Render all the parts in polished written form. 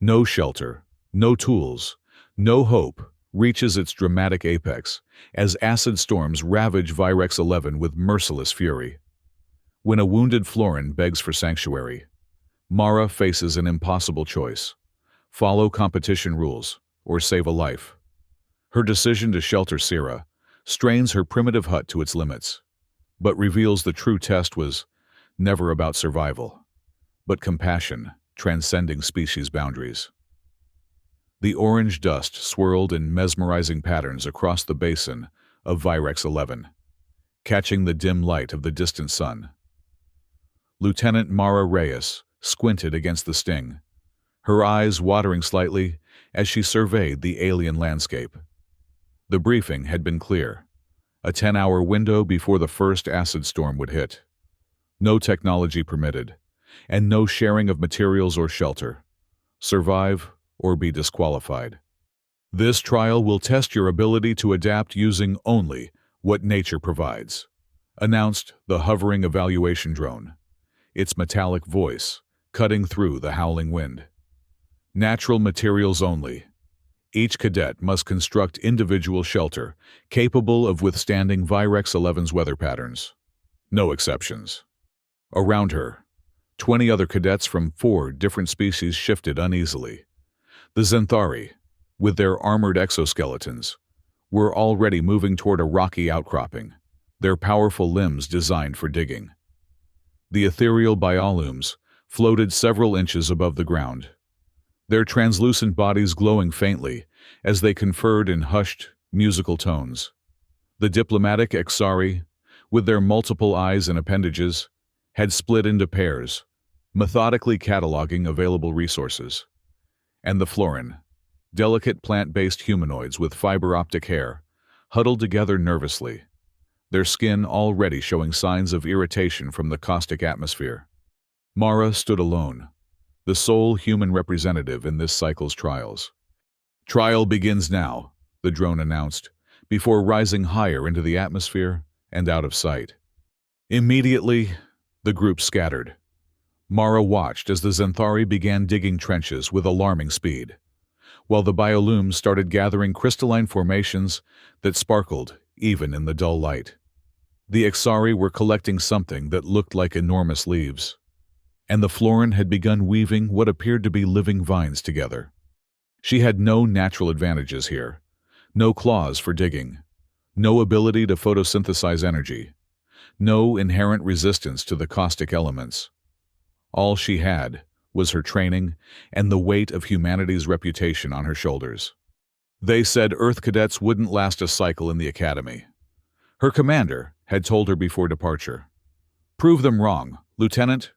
No shelter, no tools, no hope reaches its dramatic apex as acid storms ravage Virex 11 with merciless fury. When a wounded Florin begs for sanctuary, Mara faces an impossible choice: follow competition rules or save a life. Her decision to shelter Syrah strains her primitive hut to its limits, but reveals the true test was never about survival, but compassion transcending species boundaries. The orange dust swirled in mesmerizing patterns across the basin of Virex 11, catching the dim light of the distant sun. Lieutenant Mara Reyes squinted against the sting, her eyes watering slightly as she surveyed the alien landscape. The briefing had been clear: a 10-hour window before the first acid storm would hit. No technology permitted, and no sharing of materials or shelter. Survive or be disqualified. This trial will test your ability to adapt using only what nature provides, announced the hovering evaluation drone, its metallic voice cutting through the howling wind. Natural materials only. Each cadet must construct individual shelter capable of withstanding Virex 11's weather patterns. No exceptions. Around her, 20 other cadets from 4 different species shifted uneasily. The Zenthari, with their armored exoskeletons, were already moving toward a rocky outcropping, their powerful limbs designed for digging. The ethereal biolumes floated several inches above the ground, their translucent bodies glowing faintly as they conferred in hushed, musical tones. The diplomatic Exari, with their multiple eyes and appendages, had split into pairs, methodically cataloging available resources. And the Florin, delicate plant-based humanoids with fiber-optic hair, huddled together nervously, their skin already showing signs of irritation from the caustic atmosphere. Mara stood alone, the sole human representative in this cycle's trials. "Trial begins now," the drone announced, before rising higher into the atmosphere and out of sight. Immediately, the group scattered. Mara watched as the Zenthari began digging trenches with alarming speed, while the biolumes started gathering crystalline formations that sparkled even in the dull light. The Exari were collecting something that looked like enormous leaves, and the Florin had begun weaving what appeared to be living vines together. She had no natural advantages here, no claws for digging, no ability to photosynthesize energy, no inherent resistance to the caustic elements. All she had was her training and the weight of humanity's reputation on her shoulders. They said Earth cadets wouldn't last a cycle in the academy. Her commander had told her before departure. "Prove them wrong, Lieutenant."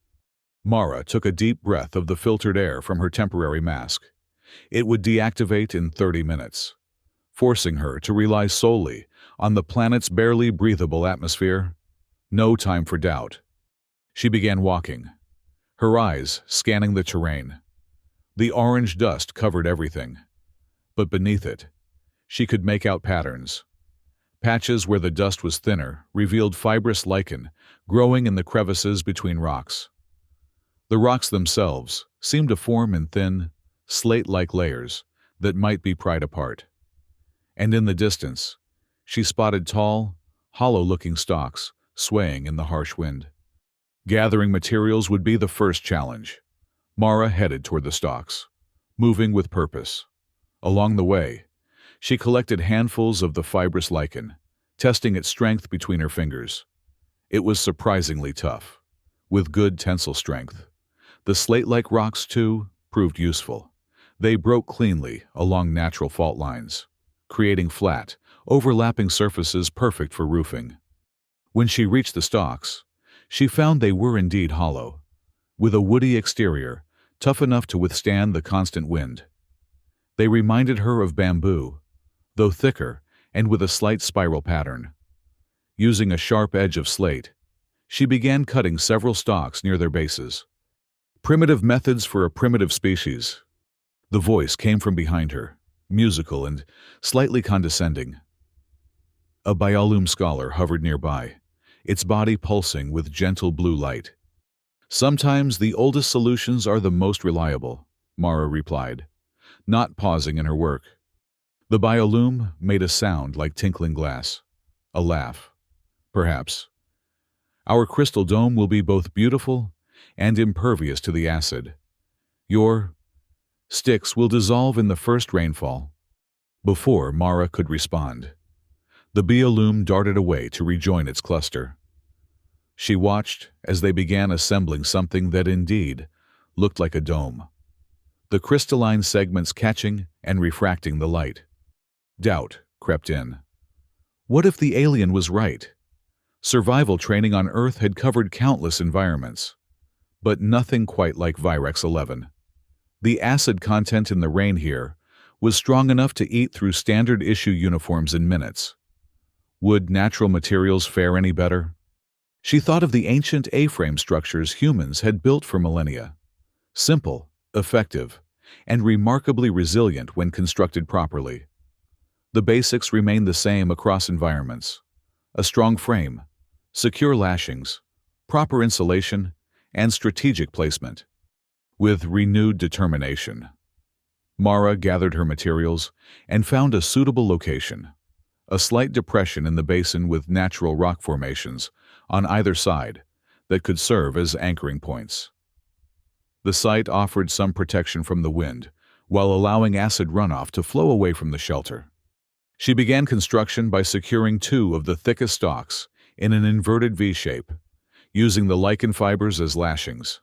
Mara took a deep breath of the filtered air from her temporary mask. It would deactivate in 30 minutes, forcing her to rely solely on the planet's barely breathable atmosphere. No time for doubt. She began walking, her eyes scanning the terrain. The orange dust covered everything, but beneath it, she could make out patterns. Patches where the dust was thinner revealed fibrous lichen growing in the crevices between rocks. The rocks themselves seemed to form in thin, slate-like layers that might be pried apart. And in the distance, she spotted tall, hollow-looking stalks swaying in the harsh wind. Gathering materials would be the first challenge. Mara headed toward the stalks, moving with purpose. Along the way, she collected handfuls of the fibrous lichen, testing its strength between her fingers. It was surprisingly tough, with good tensile strength. The slate-like rocks, too, proved useful. They broke cleanly along natural fault lines, creating flat, overlapping surfaces perfect for roofing. When she reached the stalks, she found they were indeed hollow, with a woody exterior, tough enough to withstand the constant wind. They reminded her of bamboo, though thicker and with a slight spiral pattern. Using a sharp edge of slate, she began cutting several stalks near their bases. "Primitive methods for a primitive species." The voice came from behind her, musical and slightly condescending. A biolume scholar hovered nearby, its body pulsing with gentle blue light. "Sometimes the oldest solutions are the most reliable," Mara replied, not pausing in her work. The biolume made a sound like tinkling glass. A laugh. Perhaps. Our crystal dome will be both beautiful and impervious to the acid. Your sticks will dissolve in the first rainfall. Before Mara could respond, the biolume darted away to rejoin its cluster. She watched as they began assembling something that indeed looked like a dome, the crystalline segments catching and refracting the light. Doubt crept in. What if the alien was right? Survival training on Earth had covered countless environments, but nothing quite like Virex 11. The acid content in the rain here was strong enough to eat through standard-issue uniforms in minutes. Would natural materials fare any better? She thought of the ancient A-frame structures humans had built for millennia. Simple, effective, and remarkably resilient when constructed properly. The basics remained the same across environments. A strong frame, secure lashings, proper insulation, and strategic placement. With renewed determination, Mara gathered her materials and found a suitable location, a slight depression in the basin with natural rock formations on either side that could serve as anchoring points. The site offered some protection from the wind, while allowing acid runoff to flow away from the shelter. She began construction by securing 2 of the thickest stalks in an inverted V-shape, using the lichen fibers as lashings.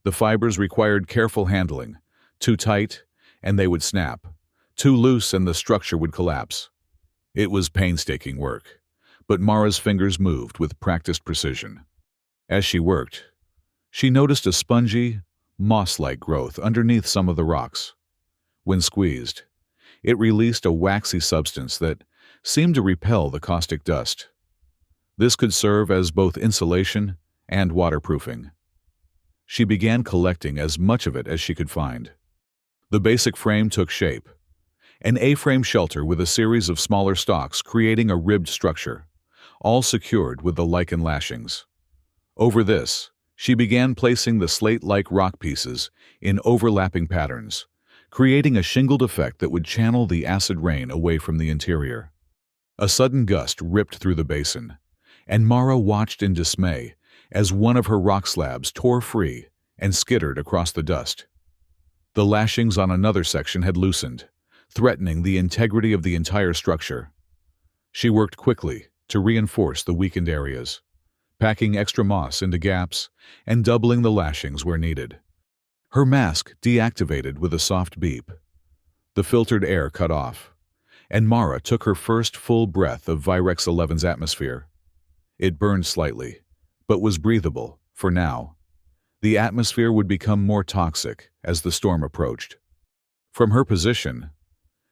The fibers required careful handling. Too tight, and they would snap. Too loose, and the structure would collapse. It was painstaking work, but Mara's fingers moved with practiced precision. As she worked, she noticed a spongy, moss-like growth underneath some of the rocks. When squeezed, it released a waxy substance that seemed to repel the caustic dust. This could serve as both insulation and waterproofing. She began collecting as much of it as she could find. The basic frame took shape, an A-frame shelter with a series of smaller stalks creating a ribbed structure, all secured with the lichen lashings. Over this, she began placing the slate-like rock pieces in overlapping patterns, creating a shingled effect that would channel the acid rain away from the interior. A sudden gust ripped through the basin, and Mara watched in dismay as one of her rock slabs tore free and skittered across the dust. The lashings on another section had loosened, threatening the integrity of the entire structure. She worked quickly to reinforce the weakened areas, packing extra moss into gaps and doubling the lashings where needed. Her mask deactivated with a soft beep. The filtered air cut off, and Mara took her first full breath of Virex 11's atmosphere. It burned slightly, but was breathable for now. The atmosphere would become more toxic as the storm approached. From her position,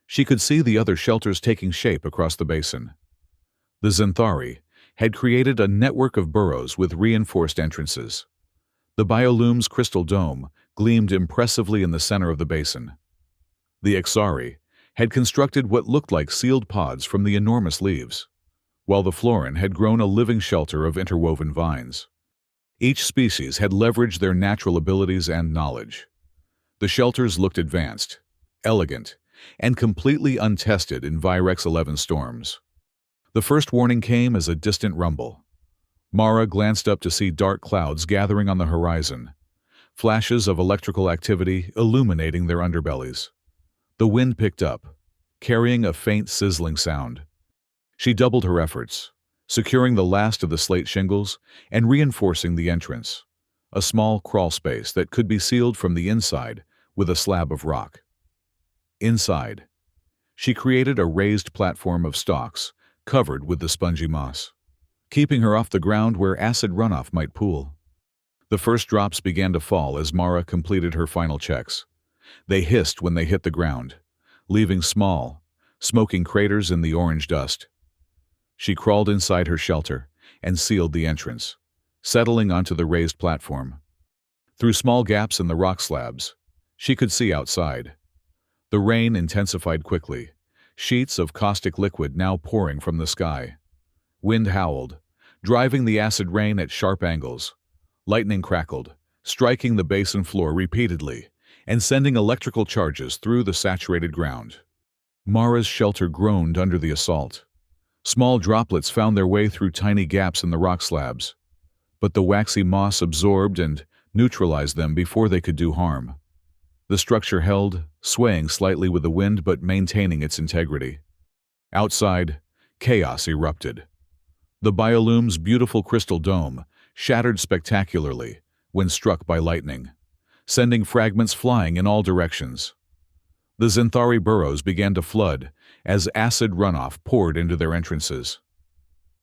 she could see the other shelters taking shape across the basin. The Xanthari had created a network of burrows with reinforced entrances. The biolume's crystal dome gleamed impressively in the center of the basin. The Exari had constructed what looked like sealed pods from the enormous leaves, while the Florin had grown a living shelter of interwoven vines. Each species had leveraged their natural abilities and knowledge. The shelters looked advanced, elegant, and completely untested in Virex 11 storms. The first warning came as a distant rumble. Mara glanced up to see dark clouds gathering on the horizon, flashes of electrical activity illuminating their underbellies. The wind picked up, carrying a faint sizzling sound. She doubled her efforts, securing the last of the slate shingles and reinforcing the entrance, a small crawl space that could be sealed from the inside with a slab of rock. Inside, she created a raised platform of stalks covered with the spongy moss, keeping her off the ground where acid runoff might pool. The first drops began to fall as Mara completed her final checks. They hissed when they hit the ground, leaving small, smoking craters in the orange dust. She crawled inside her shelter and sealed the entrance, settling onto the raised platform. Through small gaps in the rock slabs, she could see outside. The rain intensified quickly, sheets of caustic liquid now pouring from the sky. Wind howled, driving the acid rain at sharp angles. Lightning crackled, striking the basin floor repeatedly and sending electrical charges through the saturated ground. Mara's shelter groaned under the assault. Small droplets found their way through tiny gaps in the rock slabs, but the waxy moss absorbed and neutralized them before they could do harm. The structure held, swaying slightly with the wind but maintaining its integrity. Outside, chaos erupted. The biolume's beautiful crystal dome shattered spectacularly when struck by lightning, sending fragments flying in all directions. The Xanthari burrows began to flood as acid runoff poured into their entrances.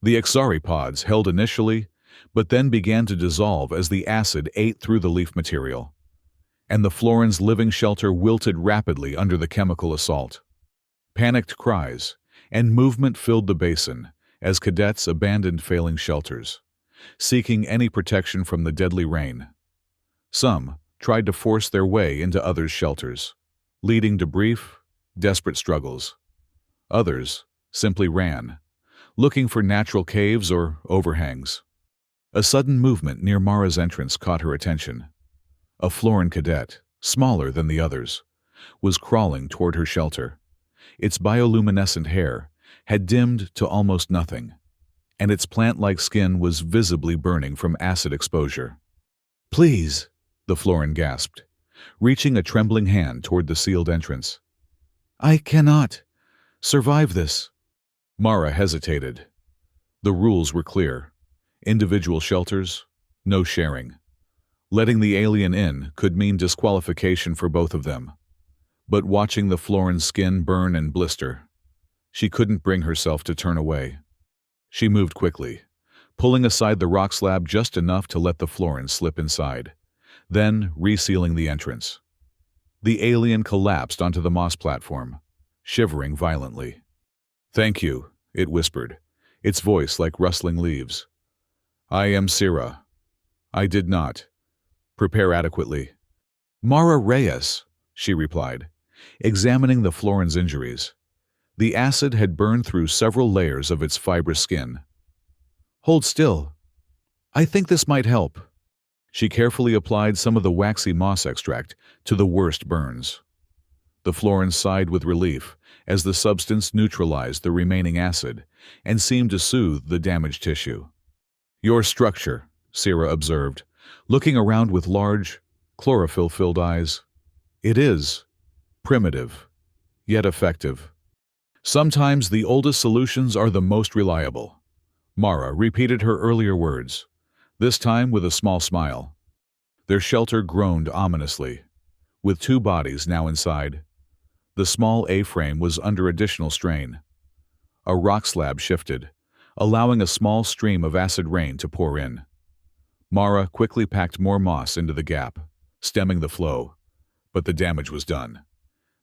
The exauropods held initially, but then began to dissolve as the acid ate through the leaf material, and the Florin's living shelter wilted rapidly under the chemical assault. Panicked cries and movement filled the basin as cadets abandoned failing shelters, seeking any protection from the deadly rain. Some tried to force their way into others' shelters, leading to brief, desperate struggles. Others simply ran, looking for natural caves or overhangs. A sudden movement near Mara's entrance caught her attention. A Florin cadet, smaller than the others, was crawling toward her shelter. Its bioluminescent hair had dimmed to almost nothing, and its plant-like skin was visibly burning from acid exposure. "Please," the Florin gasped, reaching a trembling hand toward the sealed entrance. "I cannot survive this." Mara hesitated. The rules were clear. Individual shelters, no sharing. Letting the alien in could mean disqualification for both of them. But watching the Florin's skin burn and blister, she couldn't bring herself to turn away. She moved quickly, pulling aside the rock slab just enough to let the Florin slip inside, then resealing the entrance. The alien collapsed onto the moss platform, shivering violently. "Thank you," it whispered, its voice like rustling leaves. "I am Sira. I did not prepare adequately." "Mara Reyes," she replied, examining the Florin's injuries. The acid had burned through several layers of its fibrous skin. "Hold still. I think this might help." She carefully applied some of the waxy moss extract to the worst burns. The Florin sighed with relief as the substance neutralized the remaining acid and seemed to soothe the damaged tissue. "Your structure," Sira observed, looking around with large, chlorophyll-filled eyes. "It is primitive, yet effective. Sometimes the oldest solutions are the most reliable." Mara repeated her earlier words, this time with a small smile. Their shelter groaned ominously, with two bodies now inside. The small A-frame was under additional strain. A rock slab shifted, allowing a small stream of acid rain to pour in. Mara quickly packed more moss into the gap, stemming the flow, but the damage was done.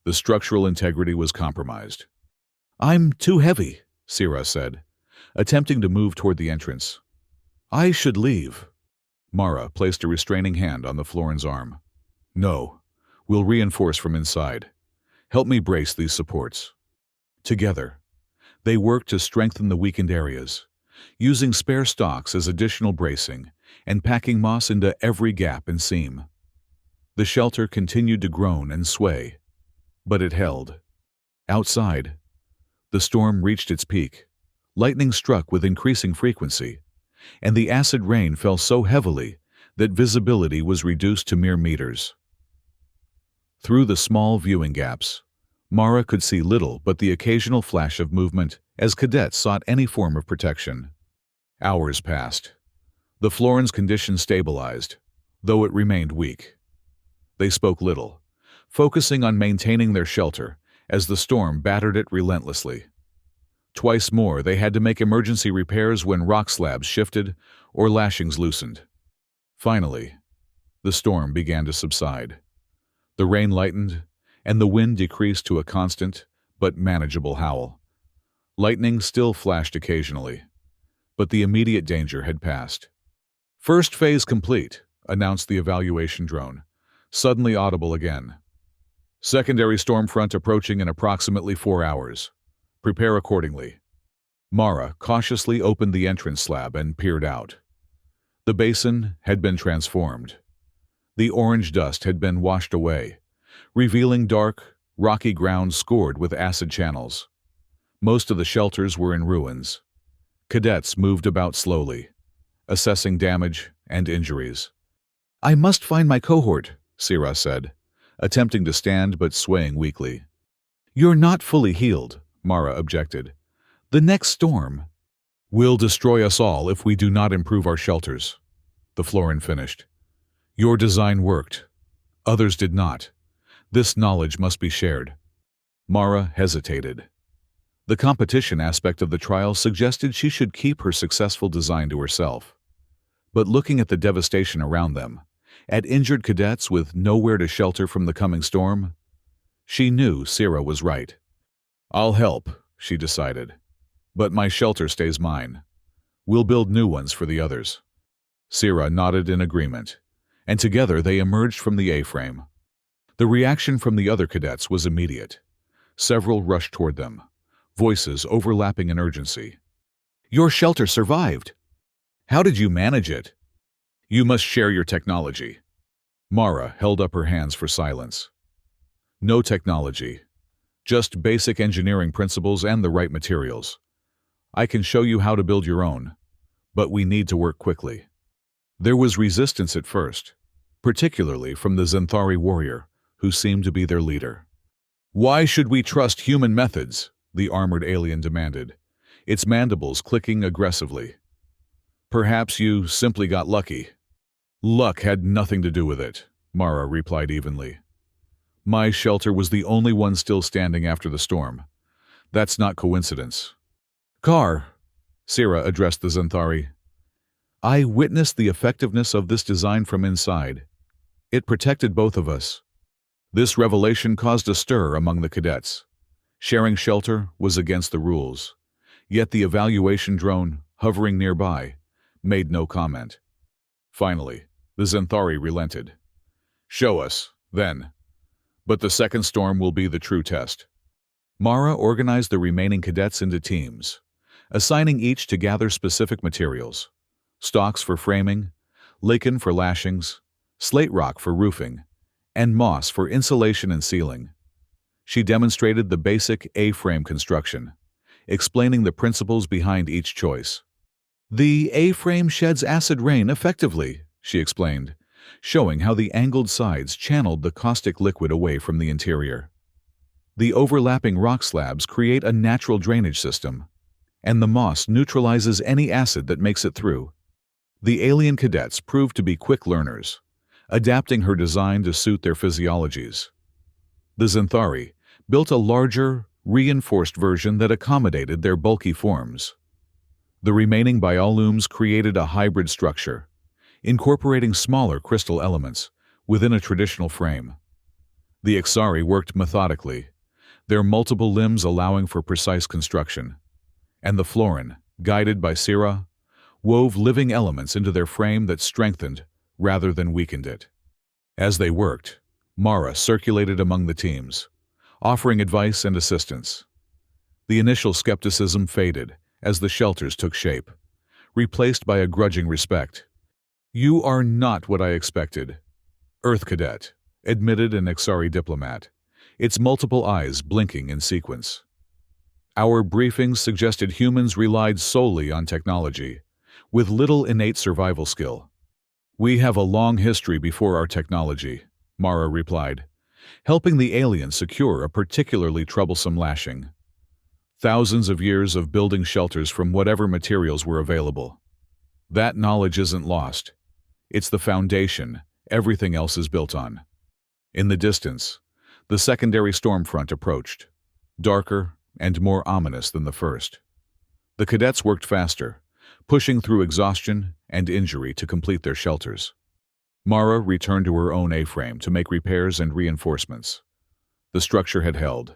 The structural integrity was compromised. "I'm too heavy," Sira said, attempting to move toward the entrance. "I should leave." Mara placed a restraining hand on the Florin's arm. "No, we'll reinforce from inside. Help me brace these supports." Together, they worked to strengthen the weakened areas, using spare stalks as additional bracing and packing moss into every gap and seam. The shelter continued to groan and sway, but it held. Outside, the storm reached its peak. Lightning struck with increasing frequency, and the acid rain fell so heavily that visibility was reduced to mere meters. Through the small viewing gaps, Mara could see little but the occasional flash of movement as cadets sought any form of protection. Hours passed. The Florin's condition stabilized, though it remained weak. They spoke little, focusing on maintaining their shelter as the storm battered it relentlessly. Twice more they had to make emergency repairs when rock slabs shifted or lashings loosened. Finally, the storm began to subside. The rain lightened, and the wind decreased to a constant but manageable howl. Lightning still flashed occasionally, but the immediate danger had passed. "First phase complete," announced the evaluation drone, suddenly audible again. "Secondary storm front approaching in approximately 4 hours. Prepare accordingly." Mara cautiously opened the entrance slab and peered out. The basin had been transformed. The orange dust had been washed away, revealing dark, rocky ground scored with acid channels. Most of the shelters were in ruins. Cadets moved about slowly, assessing damage and injuries. "I must find my cohort," Sira said, attempting to stand but swaying weakly. "You're not fully healed," Mara objected. "The next storm will destroy us all if we do not improve our shelters," the Florin finished. "Your design worked. Others did not. This knowledge must be shared." Mara hesitated. The competition aspect of the trial suggested she should keep her successful design to herself. But looking at the devastation around them, at injured cadets with nowhere to shelter from the coming storm, she knew Sira was right. "I'll help," she decided. "But my shelter stays mine. We'll build new ones for the others." Sira nodded in agreement, and together they emerged from the A-frame. The reaction from the other cadets was immediate. Several rushed toward them, voices overlapping in urgency. "Your shelter survived. How did you manage it?" "You must share your technology." Mara held up her hands for silence. "No technology. Just basic engineering principles and the right materials. I can show you how to build your own, but we need to work quickly." There was resistance at first, particularly from the Zenthari warrior, who seemed to be their leader. "Why should we trust human methods?" the armored alien demanded, its mandibles clicking aggressively. "Perhaps you simply got lucky." "Luck had nothing to do with it," Mara replied evenly. "My shelter was the only one still standing after the storm. That's not coincidence." "Kar," Sira addressed the Zenthari, "I witnessed the effectiveness of this design from inside. It protected both of us." This revelation caused a stir among the cadets. Sharing shelter was against the rules, yet the evaluation drone, hovering nearby, made no comment. Finally, the Zenthari relented. "Show us, then. But the second storm will be the true test." Mara organized the remaining cadets into teams, assigning each to gather specific materials: stalks for framing, lichen for lashings, slate rock for roofing, and moss for insulation and sealing. She demonstrated the basic A-frame construction, explaining the principles behind each choice. "The A-frame sheds acid rain effectively," she explained, showing how the angled sides channeled the caustic liquid away from the interior. The overlapping rock slabs create a natural drainage system, and the moss neutralizes any acid that makes it through. The alien cadets proved to be quick learners, adapting her design to suit their physiologies. The Zenthari built a larger, reinforced version that accommodated their bulky forms. The remaining biolumes created a hybrid structure, incorporating smaller crystal elements within a traditional frame. The Ixari worked methodically, their multiple limbs allowing for precise construction, and the Florin, guided by Sira, wove living elements into their frame that strengthened rather than weakened it. As they worked, Mara circulated among the teams, offering advice and assistance. The initial skepticism faded as the shelters took shape, replaced by a grudging respect. "You are not what I expected," Earth Cadet admitted an Ixari diplomat, its multiple eyes blinking in sequence. "Our briefings suggested humans relied solely on technology, with little innate survival skill." "We have a long history before our technology," Mara replied, helping the alien secure a particularly troublesome lashing. "Thousands of years of building shelters from whatever materials were available. That knowledge isn't lost. It's the foundation everything else is built on." In the distance, the secondary storm front approached, darker and more ominous than the first. The cadets worked faster, pushing through exhaustion and injury to complete their shelters. Mara returned to her own A-frame to make repairs and reinforcements. The structure had held,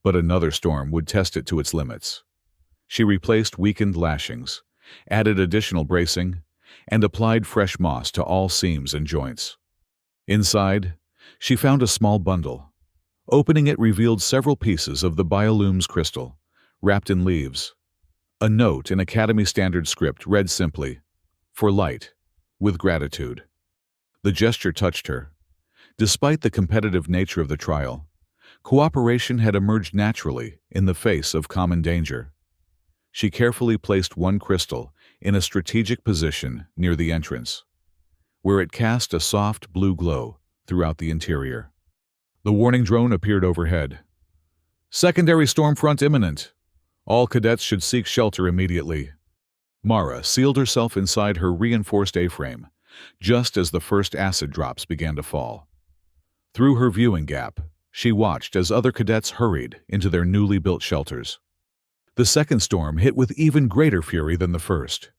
but another storm would test it to its limits. She replaced weakened lashings, added additional bracing, and applied fresh moss to all seams and joints. Inside, she found a small bundle. Opening it revealed several pieces of the biolume's crystal, wrapped in leaves. A note in Academy Standard script read simply, "For light, with gratitude." The gesture touched her, Despite the competitive nature of the trial, cooperation had emerged naturally in the face of common danger. She carefully placed one crystal in a strategic position near the entrance, where it cast a soft blue glow throughout the interior. The warning drone appeared overhead. "Secondary storm front imminent. All cadets should seek shelter immediately." Mara sealed herself inside her reinforced A-frame, just as the first acid drops began to fall. Through her viewing gap, she watched as other cadets hurried into their newly built shelters. The second storm hit with even greater fury than the first.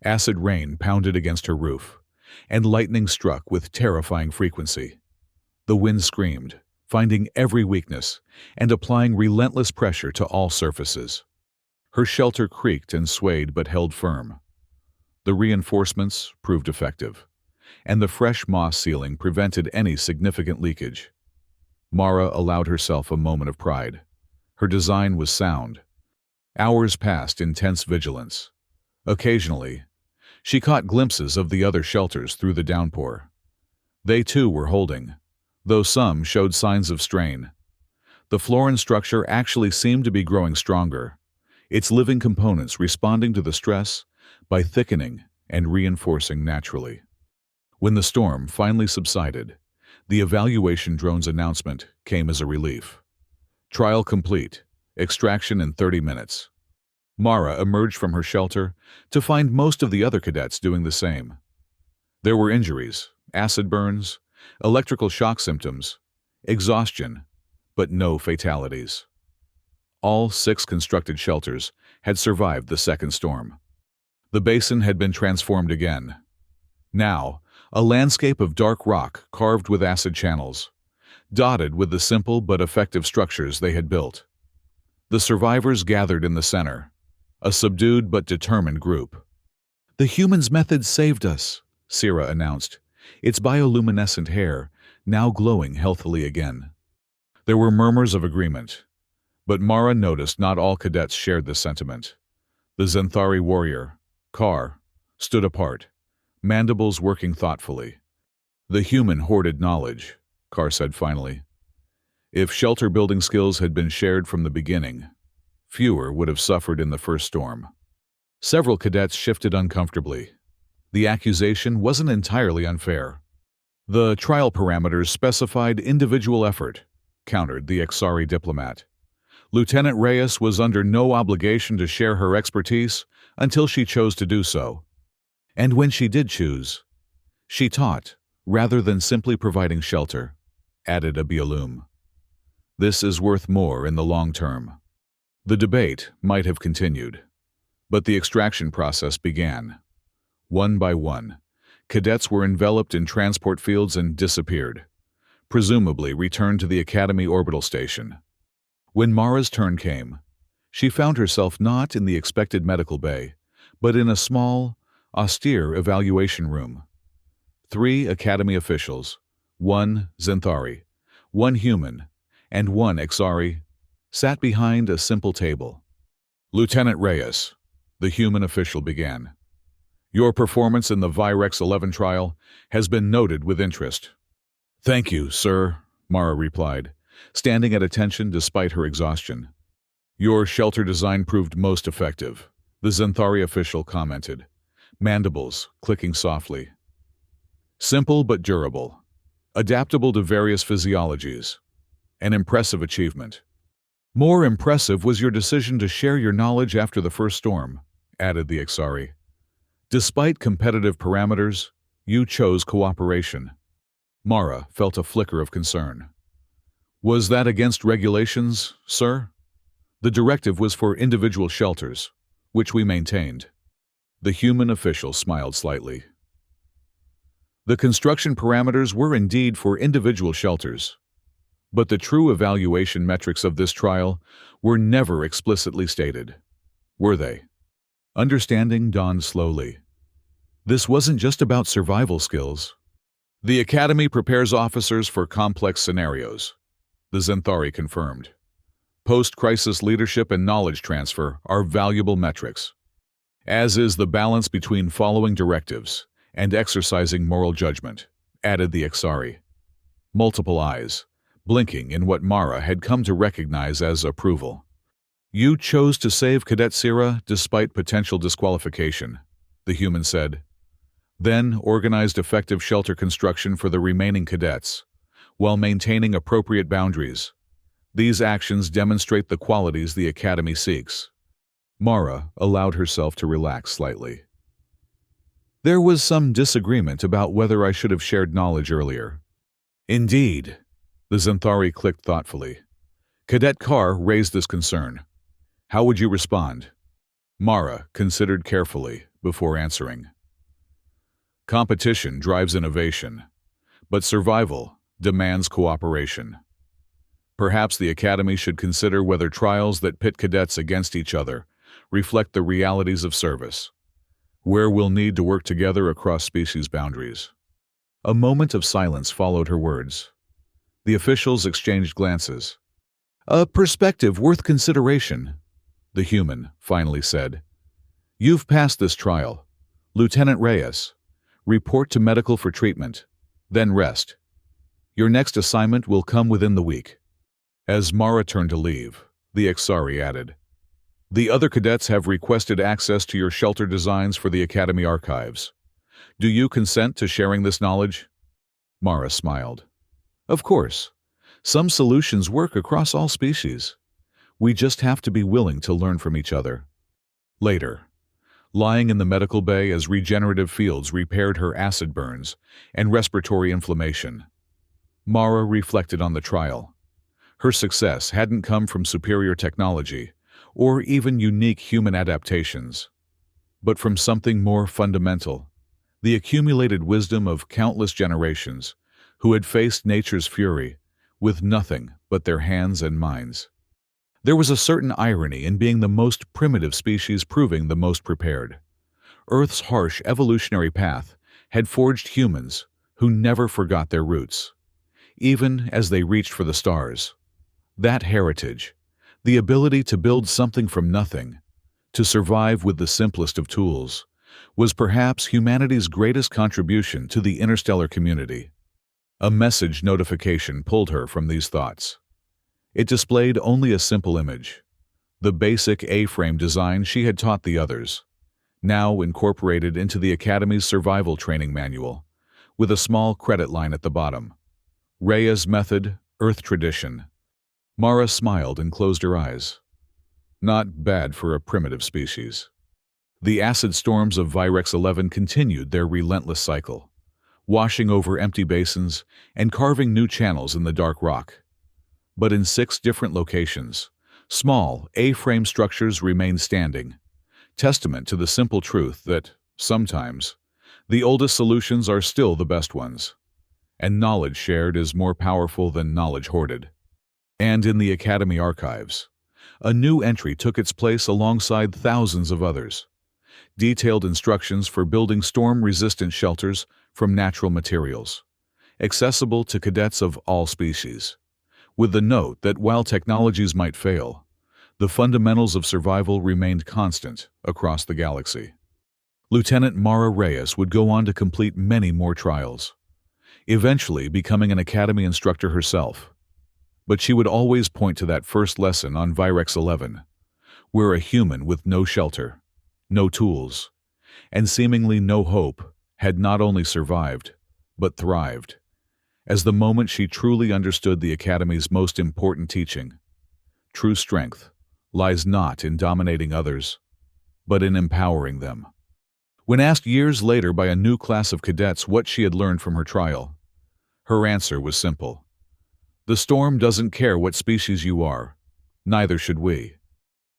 Acid rain pounded against her roof, and lightning struck with terrifying frequency. The wind screamed, finding every weakness and applying relentless pressure to all surfaces. Her shelter creaked and swayed but held firm. The reinforcements proved effective, and the fresh moss ceiling prevented any significant leakage. Mara allowed herself a moment of pride. Her design was sound. Hours passed in tense vigilance. Occasionally, she caught glimpses of the other shelters through the downpour. They too were holding, though some showed signs of strain. The Floran structure actually seemed to be growing stronger, its living components responding to the stress by thickening and reinforcing naturally. When the storm finally subsided, the evaluation drone's announcement came as a relief. Trial complete. Extraction in 30 minutes. Mara emerged from her shelter to find most of the other cadets doing the same. There were injuries, acid burns, electrical shock symptoms, exhaustion, but no fatalities. All 6 constructed shelters had survived the second storm. The basin had been transformed again. Now, a landscape of dark rock carved with acid channels, dotted with the simple but effective structures they had built. The survivors gathered in the center, a subdued but determined group. "The humans' method saved us," Sira announced, its bioluminescent hair now glowing healthily again. There were murmurs of agreement, but Mara noticed not all cadets shared this sentiment. The Zenthari warrior, Kar, stood apart, mandibles working thoughtfully. "The human hoarded knowledge," Kar said finally. "If shelter-building skills had been shared from the beginning, fewer would have suffered in the first storm." Several cadets shifted uncomfortably. The accusation wasn't entirely unfair. "The trial parameters specified individual effort," countered the Exari diplomat. "Lieutenant Reyes was under no obligation to share her expertise until she chose to do so. And when she did choose, she taught rather than simply providing shelter," added a Bialum. "This is worth more in the long term." The debate might have continued, but the extraction process began. One by one, cadets were enveloped in transport fields and disappeared, presumably returned to the Academy orbital station. When Mara's turn came, she found herself not in the expected medical bay, but in a small, austere evaluation room. 3 Academy officials, 1 Zenthari, 1 human, and 1 Exari, sat behind a simple table. "Lieutenant Reyes," the human official began, "your performance in the Virex 11 trial has been noted with interest." "Thank you, sir," Mara replied, standing at attention despite her exhaustion. "Your shelter design proved most effective," the Zenthari official commented, mandibles clicking softly. "Simple but durable, adaptable to various physiologies. An impressive achievement." "More impressive was your decision to share your knowledge after the first storm," added the Exari. "Despite competitive parameters, you chose cooperation." Mara felt a flicker of concern. "Was that against regulations, sir?" "The directive was for individual shelters, which we maintained." The human official smiled slightly. "The construction parameters were indeed for individual shelters, but the true evaluation metrics of this trial were never explicitly stated, were they?" Understanding dawned slowly. This wasn't just about survival skills. "The Academy prepares officers for complex scenarios," the Zenthari confirmed. "Post-crisis leadership and knowledge transfer are valuable metrics, as is the balance between following directives and exercising moral judgment," added the Exari. multiple eyes, blinking in what Mara had come to recognize as approval. "You chose to save Cadet Sierra despite potential disqualification," the human said. "Then organized effective shelter construction for the remaining cadets, while maintaining appropriate boundaries. These actions demonstrate the qualities the Academy seeks." Mara allowed herself to relax slightly. "There was some disagreement about whether I should have shared knowledge earlier." "Indeed," the Xanthari clicked thoughtfully. Cadet Carr raised this concern. "How would you respond?" Mara considered carefully before answering. "Competition drives innovation, but survival demands cooperation. Perhaps the Academy should consider whether trials that pit cadets against each other reflect the realities of service, where we'll need to work together across species boundaries." A moment of silence followed her words. The officials exchanged glances. "A perspective worth consideration," the human finally said. "You've passed this trial. Lieutenant Reyes, report to medical for treatment, then rest. Your next assignment will come within the week." As Mara turned to leave, the Xari added, "The other cadets have requested access to your shelter designs for the Academy archives. Do you consent to sharing this knowledge?" Mara smiled. "Of course. Some solutions work across all species. We just have to be willing to learn from each other." Later, lying in the medical bay as regenerative fields repaired her acid burns and respiratory inflammation, Mara reflected on the trial. Her success hadn't come from superior technology or even unique human adaptations, but from something more fundamental: the accumulated wisdom of countless generations who had faced nature's fury with nothing but their hands and minds. There was a certain irony in being the most primitive species proving the most prepared. Earth's harsh evolutionary path had forged humans who never forgot their roots, even as they reached for the stars. That heritage, the ability to build something from nothing, to survive with the simplest of tools, was perhaps humanity's greatest contribution to the interstellar community. A message notification pulled her from these thoughts. It displayed only a simple image, the basic A-frame design she had taught the others, now incorporated into the Academy's survival training manual, with a small credit line at the bottom. Rhea's method, Earth tradition. Mara smiled and closed her eyes. Not bad for a primitive species. The acid storms of Virex 11 continued their relentless cycle, washing over empty basins and carving new channels in the dark rock. But in 6 different locations, small A-frame structures remained standing, testament to the simple truth that, sometimes, the oldest solutions are still the best ones, and knowledge shared is more powerful than knowledge hoarded. And in the Academy archives, a new entry took its place alongside thousands of others. Detailed instructions for building storm-resistant shelters from natural materials, accessible to cadets of all species, with the note that while technologies might fail, the fundamentals of survival remained constant across the galaxy. Lieutenant Mara Reyes would go on to complete many more trials, eventually becoming an Academy instructor herself. But she would always point to that first lesson on Virex 11, where a human with no shelter, no tools, and seemingly no hope had not only survived, but thrived, as the moment she truly understood the Academy's most important teaching. True strength lies not in dominating others, but in empowering them. When asked years later by a new class of cadets what she had learned from her trial, her answer was simple. The storm doesn't care what species you are, neither should we.